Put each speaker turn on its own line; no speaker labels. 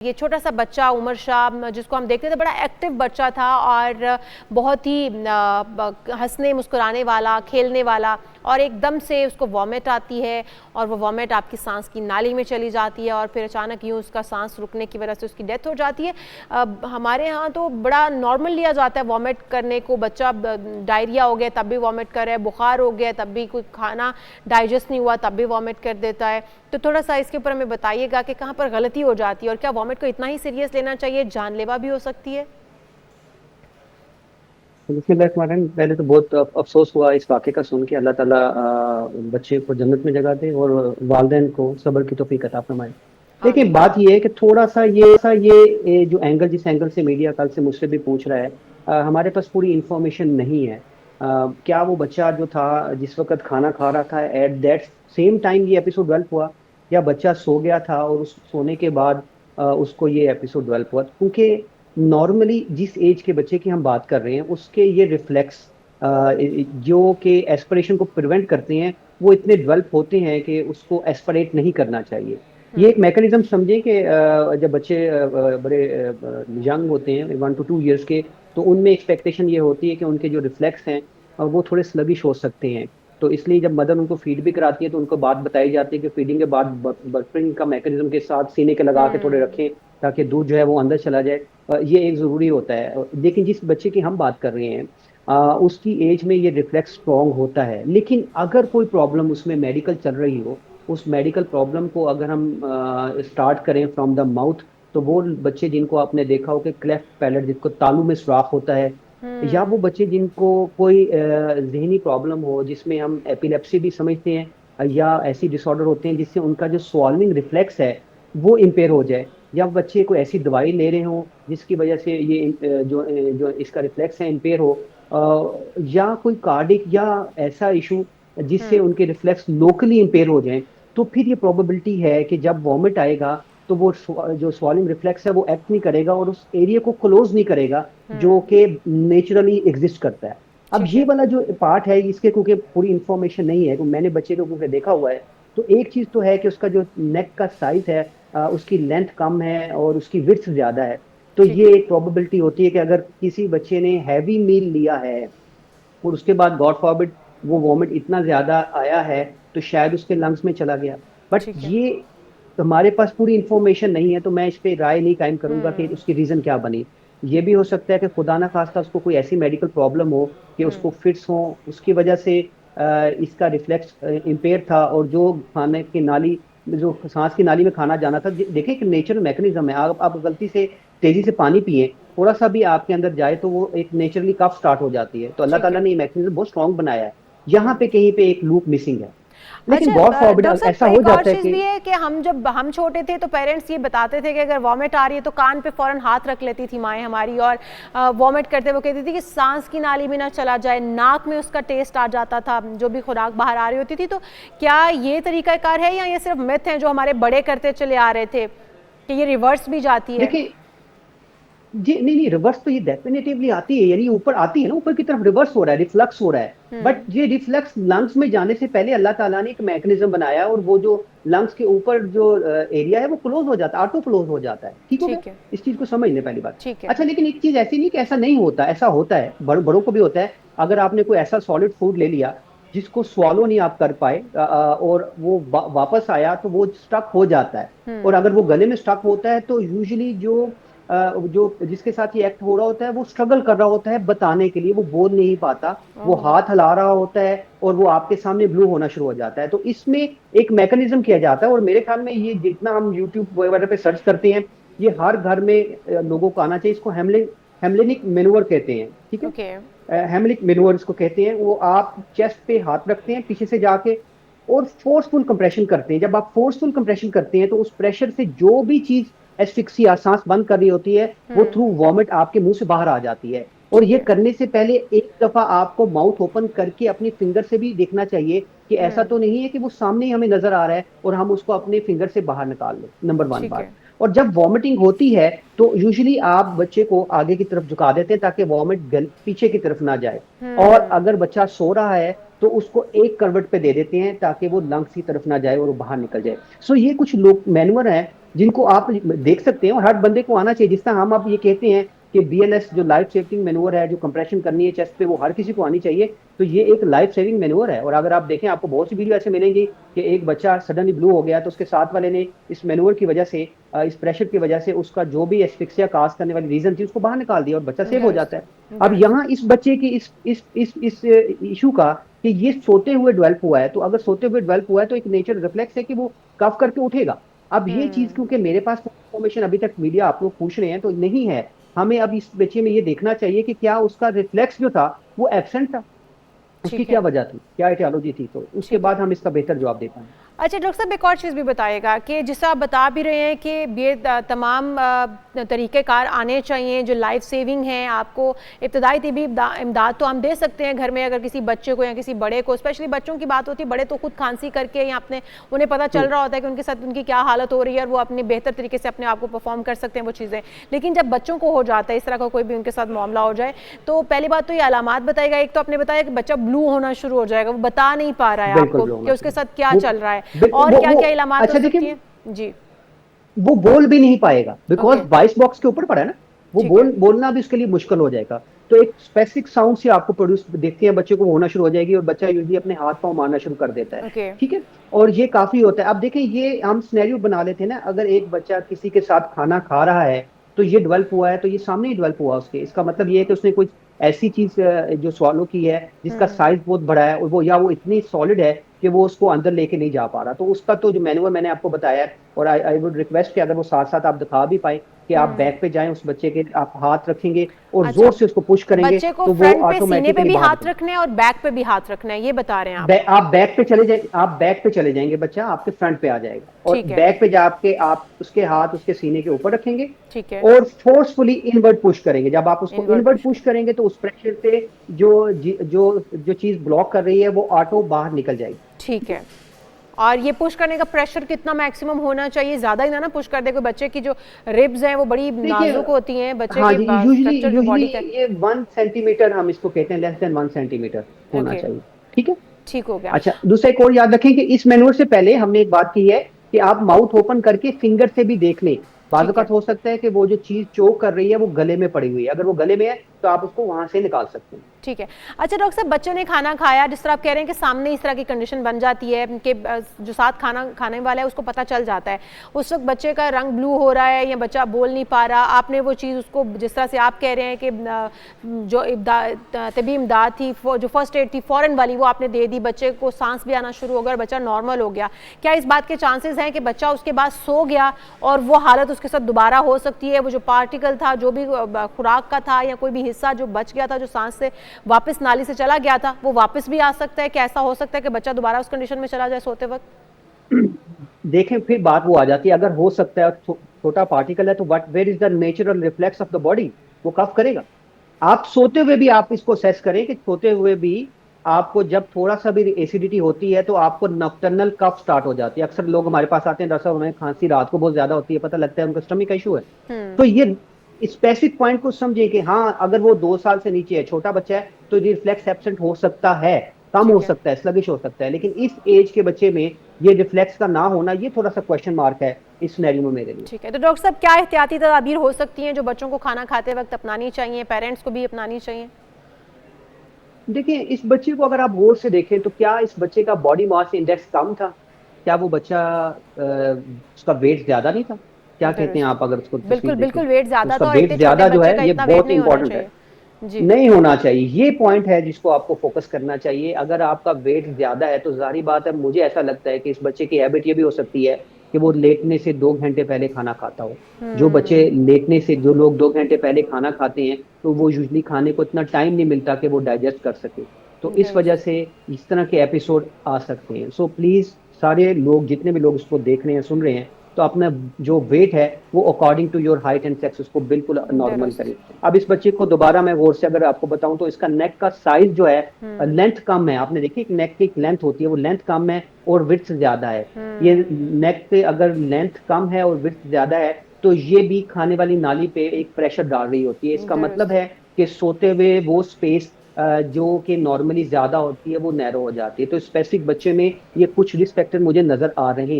ये छोटा सा बच्चा उमर शाह जिसको हम देखते थे, बड़ा एक्टिव बच्चा था और बहुत ही हंसने मुस्कुराने वाला, खेलने वाला, और एकदम से उसको वॉमिट आती है और वो वॉमिट आपकी सांस की नाली में चली जाती है और फिर अचानक यूँ उसका सांस रुकने की वजह से उसकी डेथ हो जाती है। हमारे यहाँ तो बड़ा नॉर्मल लिया जाता है वॉमिट करने को। बच्चा डायरिया हो गया तब भी वॉमिट कर रहा है, बुखार हो गया तब भी, कोई खाना डाइजेस्ट नहीं हुआ तब भी वॉमिट कर देता है। तो थोड़ा सा इसके ऊपर हमें बताइएगा कि कहाँ पर गलती हो जाती है और क्या वॉमिट को इतना ही सीरियस लेना चाहिए, जानलेवा भी हो सकती है?
बिस्मिल्लाहिर्रहमानिर्रहीम। पहले तो बहुत अफसोस हुआ इस वाक़े का सुन के। अल्लाह ताला बच्चे को जन्नत में जगह दे और वालिदैन को सब्र की तौफीक अता फरमाए। लेकिन
आमीन।
बात ये है कि थोड़ा सा ये जो एंगल, जिस एंगल से मीडिया कल से मुझसे भी पूछ रहा है, हमारे पास पूरी इंफॉर्मेशन नहीं है। क्या वो बच्चा जो था जिस वक्त खाना खा रहा था एट दैट सेम टाइम ये एपिसोड डेवलप हुआ, या बच्चा सो गया था और उस सोने के बाद उसको ये एपिसोड डेवलप हुआ? क्योंकि नॉर्मली जिस एज के बच्चे की हम बात कर रहे हैं उसके ये रिफ्लेक्स जो कि एस्पिरेशन को प्रिवेंट करते हैं, वो इतने डेवलप होते हैं कि उसको एस्पिरेट नहीं करना चाहिए। ये एक मैकेनिज्म समझे कि जब बच्चे बड़े यंग होते हैं 1 to 2 years के, तो उनमें एक्सपेक्टेशन ये होती है कि उनके जो रिफ्लेक्स हैं वो थोड़े स्लगिश हो सकते हैं। तो इसलिए जब मदर उनको फीड भी कराती है तो उनको बात बताई जाती है कि फीडिंग के बाद बफरिंग का मैकेनिज्म के साथ सीने के लगा के थोड़े रखें ताकि दूध जो है वो अंदर चला जाए। ये एक ज़रूरी होता है। लेकिन जिस बच्चे की हम बात कर रहे हैं उसकी एज में ये रिफ्लेक्स स्ट्रॉन्ग होता है। लेकिन अगर कोई प्रॉब्लम उसमें मेडिकल चल रही हो, उस मेडिकल प्रॉब्लम को अगर हम स्टार्ट करें फ्रॉम द माउथ, तो वो बच्चे जिनको आपने देखा हो कि क्लेफ्ट पैलेट, जिसको तालू में सुराख होता है, या वो बच्चे जिनको कोई जहनी प्रॉब्लम हो जिसमें हम एपिलेप्सी भी समझते हैं, या ऐसी डिसऑर्डर होते हैं जिससे उनका जो स्वॉल्विंग रिफ्लेक्स है वो इम्पेयर हो जाए, या बच्चे कोई ऐसी दवाई ले रहे हो जिसकी वजह से ये जो इसका रिफ्लेक्स है इम्पेयर हो, या कोई कार्डिक या ऐसा इशू जिससे
हम्म।
उनके रिफ्लेक्स लोकली इम्पेयर हो जाएं, तो फिर ये प्रोबेबिलिटी है कि जब वॉमिट आएगा तो वो जो स्वॉलिंग रिफ्लेक्स है वो एक्ट नहीं करेगा और उस एरिया को क्लोज नहीं करेगा जो कि नेचुरली एग्जिस्ट करता है। अब
ठीक
ये
है।
वाला जो पार्ट है इसके क्योंकि पूरी इंफॉर्मेशन नहीं है, मैंने बच्चे को क्योंकि देखा हुआ है, तो एक चीज तो है कि उसका जो नेक का साइज है, उसकी लेंथ कम है और उसकी विड्थ ज्यादा है। तो
ठीक
ये
है।
एक प्रोबेबिलिटी होती है कि अगर किसी बच्चे ने हैवी मील लिया है और उसके बाद गॉड फॉरबिड वो वॉमिट इतना ज्यादा आया है, तो शायद उसके लंग्स में चला गया। बट
ठीक है।
ये हमारे पास पूरी इंफॉर्मेशन नहीं है, तो मैं इस पे राय नहीं कायम करूंगा कि
हम्म।
उसकी रीजन क्या बनी। ये भी हो सकता है कि खुदा ना खास्ता उसको कोई ऐसी मेडिकल प्रॉब्लम हो कि
हम्म।
उसको फिट्स हो, उसकी वजह से इसका रिफ्लेक्स इम्पेयर था, और जो खाने की नाली, जो सांस की नाली में खाना जाना था, देखिए कि नेचुरल मैकेनिज्म है। आप गलती से तेजी से पानी पिए, थोड़ा सा भी आपके अंदर जाए तो वो एक नेचुरली कफ स्टार्ट हो जाती है। तो अल्लाह
ठीक
ताला
है।
ने ये मैकेनिज्म बहुत स्ट्रॉन्ग बनाया है। यहाँ
हम्म।
पे कहीं पे एक लूप मिसिंग है। लेकिन
अच्छा,
गॉड फॉरबिड
डॉक्टर
ऐसा
साहब
हो
एक और
जाता है
चीज़
कि
भी है कि जब हम छोटे थे तो पेरेंट्स ये बताते थे कि अगर वॉमिट आ रही है तो कान पे फ़ौरन हाथ रख लेती थी माएँ हमारी, और वॉमिट करते वो कहती थी कि सांस की नाली में ना चला जाए, नाक में उसका टेस्ट आ जाता था जो भी खुराक बाहर आ रही होती थी। तो क्या ये तरीक़ाकार है या ये सिर्फ मिथ हैं जो हमारे बड़े करते चले आ रहे थे कि ये रिवर्स भी जाती है?
देखिए, जी नहीं नहीं, रिवर्स तो ये डेफिनेटिवली आती है, यानी ऊपर आती है ना, ऊपर की तरफ रिवर्स हो रहा है, रिफ्लक्स हो रहा है। बट
हम्म।
ये रिफ्लक्स लंग्स में जाने से पहले अल्लाह ताला ने एक मैकेनिज्म बनाया, और वो जो लंग्स के ऊपर जो एरिया है वो क्लोज हो जाता है, ऑटो क्लोज हो जाता है। ठीक हो गया?
ठीक है।
इस चीज को समझ लें पहली बात।
ठीक है।
अच्छा, लेकिन एक चीज ऐसी नहीं कि ऐसा नहीं होता, ऐसा होता है, बड़ों को भी होता है। अगर आपने कोई ऐसा सॉलिड फूड ले लिया जिसको स्वॉलो नहीं आप कर पाए, और वो वापस आया तो वो स्टक हो जाता है। और
हम्म।
अगर वो गले में स्टक होता है तो यूजुअली जो जिसके साथ ये एक्ट हो रहा होता है वो स्ट्रगल कर रहा होता है बताने के लिए, वो बोल नहीं पाता, वो
ओह।
हाथ हिला रहा होता है और वो आपके सामने ब्लू होना शुरू हो जाता है। तो इसमें एक मैकेनिज्म किया जाता है, और मेरे ख्याल में ये जितना हम यूट्यूब वगैरह पे सर्च करते हैं, ये हर घर में लोगों को आना चाहिए। इसको हेमलेनिक मेनूवर कहते हैं। ठीक
ओके।
है? हेमलिक मेनूवर इसको कहते हैं। वो आप चेस्ट पे हाथ रखते हैं पीछे से जाके और फोर्सफुल कंप्रेशन करते हैं। जब आप फोर्सफुल कंप्रेशन करते हैं तो उस प्रेशर से जो भी चीज एस्फिक्सिया, सांस बंद कर रही होती है, वो थ्रू वॉमिट आपके मुंह से बाहर आ जाती है। और
ठीक
ये
है।
करने से पहले एक दफा आपको माउथ ओपन करके अपनी फिंगर से भी देखना चाहिए कि ऐसा
हम्म।
तो नहीं है कि वो सामने ही हमें नजर आ रहा है और हम उसको अपने फिंगर से बाहर निकाल लें। नंबर वन
ठीक
बात।
है।
और जब वॉमिटिंग होती है तो यूजुअली आप बच्चे को आगे की तरफ झुका देते हैं ताकि वॉमिट पीछे की तरफ ना जाए। और अगर बच्चा सो रहा है तो उसको एक करवट पे दे देते हैं ताकि वो लंग्स की तरफ ना जाए और वो बाहर निकल जाए। सो ये कुछ लोग मैनुअर हैं जिनको आप देख सकते हैं और हर बंदे को आना चाहिए। जिस तरह हम आप ये कहते हैं कि बीएलएस जो लाइफ सेविंग मैनुअर है, जो कंप्रेशन करनी है चेस्ट पे, वो हर किसी को आनी चाहिए, तो ये एक लाइफ सेविंग मैनुअर है। और अगर आप देखें आपको बहुत सी वीडियो ऐसे मिलेंगी कि एक बच्चा सडनली ब्लू हो गया तो उसके साथ वाले ने इस मैनुअर की वजह से, इस प्रेशर की वजह से उसका जो भी एस्फिक्सिया काज करने वाली रीजन थी उसको बाहर निकाल दिया और बच्चा सेव हो जाता है। अब यहाँ इस बच्चे की इस इशू का कि ये सोते हुए डेवलप हुआ है, तो अगर सोते हुए डेवलप हुआ है तो एक नेचर रिफ्लेक्स है कि वो कफ करके उठेगा। अब ये चीज क्योंकि मेरे पास इंफॉर्मेशन अभी तक मीडिया आप लोग पूछ रहे हैं तो नहीं है, हमें अब इस बच्चे में ये देखना चाहिए कि क्या उसका रिफ्लेक्स जो था वो एब्सेंट था, उसकी क्या वजह थी, क्या एटियोलॉजी थी, तो उसके बाद हम इसका बेहतर जवाब दे पाएंगे।
अच्छा डॉक्टर साहब, एक और चीज़ भी बताइएगा कि जिससे आप बता भी रहे हैं कि ये तमाम तरीक़ेकार आने चाहिए जो लाइफ सेविंग हैं। आपको इब्तदाई तिबी इमदाद तो हम दे सकते हैं घर में, अगर किसी बच्चे को या किसी बड़े को, स्पेशली बच्चों की बात होती है, बड़े तो खुद खांसी करके या अपने उन्हें पता चल रहा होता है कि उनके साथ उनकी क्या हालत हो रही है और वो अपने बेहतर तरीके से अपने आप को परफॉर्म कर सकते हैं वो चीज़ें। लेकिन जब बच्चों को हो जाता है इस तरह का कोई भी उनके साथ मामला हो जाए, तो पहली बात तो ये अलामात बताएगा। एक तो आपने बताया कि बच्चा ब्लू होना शुरू हो जाएगा, वो बता नहीं पा रहा है आपको कि उसके साथ क्या चल रहा है और क्या क्या इलामात हो सकती हैं। जी,
वो बोल भी नहीं पाएगा बिकॉज वॉइस बॉक्स के ऊपर पड़ा है ना, वो बोलना भी उसके लिए मुश्किल हो जाएगा। तो एक स्पेसिफिक साउंड से आपको प्रोड्यूस देखते हैं बच्चे को होना शुरू हो जाएगी और बच्चा यूजुअली अपने हाथ पांव मारना शुरू कर देता है। ठीक है, और ये काफी होता है। अब देखें, ये हम सिनेरियो बना लेते हैं ना, अगर एक बच्चा किसी के साथ खाना खा रहा है तो ये डेवलप हुआ है, तो ये सामने ही डेवलप हुआ उसके, इसका मतलब ये है कि उसने कोई ऐसी चीज जो स्वालो की है जिसका साइज बहुत बड़ा है और वो या वो इतनी सॉलिड है कि वो उसको अंदर लेके नहीं जा पा रहा। तो उसका तो जो मैनुअल मैंने आपको बताया है, और आई वुड रिक्वेस्ट कि अगर वो साथ साथ आप दिखा भी पाए कि आप बैक पे जाएं, उस बच्चे के आप हाथ रखेंगे और जोर से उसको पुश करेंगे तो वो ऑटोमेटिकली
भी हाथ रखना है और बैक पे भी हाथ रखना है, ये बता रहे हैं
आप बैक पे चले जाए, आप बैक पे चले जाएंगे, बच्चा आपके फ्रंट पे आ जाएगा और बैक पे जाके आप उसके हाथ उसके सीने के ऊपर रखेंगे और फोर्सफुली इनवर्ड पुश करेंगे। जब आप उसको इनवर्ड पुश करेंगे तो उस प्रेशर से जो चीज ब्लॉक कर रही है वो ऑटो बाहर निकल जाएगी।
ठीक है, और ये पुश करने का प्रेशर कितना मैक्सिमम होना चाहिए? ज्यादा ही ना पुश कर दे, कोई बच्चे की जो रिब्स हैं वो बड़ी नाजुक होती हैं, बच्चे के स्ट्रक्चर जो बॉडी का,
ये 1 सेंटीमीटर हम इसको कहते हैं, लेस देन 1 सेंटीमीटर होना चाहिए। ठीक है,
ठीक हो गया।
अच्छा, दूसरा एक और याद रखें कि इस मैनुअल से पहले हमने एक बात की है कि आप माउथ ओपन करके फिंगर से भी देख लें। बाज़ हो सकता है कि वो जो चीज चोक कर रही है वो गले में पड़ी हुई है, अगर वो गले में है तो आप उसको वहां से निकाल सकते हैं।
ठीक है। अच्छा डॉक्टर साहब, बच्चों ने खाना खाया, जिस तरह आप कह रहे हैं कि सामने इस तरह की कंडीशन बन जाती है कि जो साथ खाना खाने वाला है उसको पता चल जाता है, उस वक्त बच्चे का रंग ब्लू हो रहा है या बच्चा बोल नहीं पा रहा, आपने वो चीज़ उसको जिस तरह से आप कह रहे हैं कि जो तबी इमदाद थी, जो फर्स्ट एड थी फ़ौरन वाली, वो आपने दे दी, बच्चे को सांस भी आना शुरू हो गया और बच्चा नॉर्मल हो गया, क्या इस बात के चांसेस हैं कि बच्चा उसके बाद सो गया और वो हालत उसके साथ दोबारा हो सकती है? वो जो पार्टिकल था, जो भी खुराक का था या कोई भी हिस्सा जो बच गया था, जो सांस से वापस नाली से चला गया था, वो वापस भी आ सकता है? कि ऐसा हो सकता है कि बच्चा दोबारा उस कंडीशन में चला जाए सोते वक्त?
देखें, फिर बात वो आ जाती है, अगर हो सकता है छोटा पार्टिकल है तो where is the natural reflex of the body, वो कफ करेगा। आप सोते हुए भी आप इसको सेस करें कि सोते हुए भी आपको जब थोड़ा सा भी एसिडिटी होती है तो आपको नॉक्टर्नल कफ स्टार्ट हो जाती है। अक्सर लोग हमारे पास आते हैं, डॉक्टर उन्हें खांसी रात को बहुत ज्यादा होती है, पता लगता है उनका स्टमक का इशू है। तो ये स्पेसिफिक पॉइंट को समझे कि हाँ, अगर वो 2 साल से नीचे है, छोटा बच्चा है, तो रिफ्लेक्स एब्सेंट हो सकता है, कम हो सकता है, स्लगिश हो सकता है, लेकिन इस एज के बच्चे में ये रिफ्लेक्स का ना होना, ये थोड़ा सा क्वेश्चन मार्क है इस सिनेरियो में मेरे लिए।
ठीक है, तो डॉक्टर साहब क्या एहतियाती तदाबीर हो सकती हैं जो बच्चों को खाना खाते वक्त अपनानी चाहिए, पेरेंट्स को भी अपनानी चाहिए?
देखिए, इस बच्चे को अगर आप गौर से देखें तो क्या इस बच्चे का बॉडी मास इंडेक्स कम था? क्या वो बच्चा उसका वेट ज्यादा नहीं था? क्या कहते हैं आप? अगर उसको
बिल्कुल वेट ज्यादा था,
वेट ज्यादा जो है ये बहुत इंपॉर्टेंट है, नहीं होना चाहिए। ये पॉइंट है जिसको आपको फोकस करना चाहिए। अगर आपका वेट ज्यादा है तो जाहिर बात है, मुझे ऐसा लगता है कि इस बच्चे की हैबिट ये भी हो सकती है कि वो लेटने से 2 घंटे पहले खाना खाता हो। जो बच्चे लेटने से, जो लोग 2 घंटे पहले खाना खाते हैं तो वो यूजुअली खाने को इतना टाइम नहीं मिलता कि वो डाइजेस्ट कर सके, तो इस वजह से इस तरह के एपिसोड आ सकते हैं। सो प्लीज सारे लोग, जितने भी लोग इसको देख रहे हैं, सुन रहे हैं, तो अपना जो वेट है वो according to your height and sex उसको बिल्कुल नॉर्मल करें। अब इस बच्चे को दोबारा मैं गौर से अगर आपको बताऊं तो इसका नेक का साइज जो है, लेंथ कम है। आपने देखी नेक की लेंथ होती है, वो लेंथ कम है और विड्थ ज्यादा है। ये नेक पे अगर लेंथ कम है और विड्थ ज्यादा है तो ये भी खाने वाली नाली पे एक प्रेशर डाल रही होती है। इसका मतलब
दुरुस्त।
है कि सोते हुए वो स्पेस जो कि नॉर्मली ज्यादा होती है वो नैरो हो जाती है। तो स्पेसिफिक बच्चे में ये कुछ रिस्क फैक्टर मुझे नजर आ रहे हैं।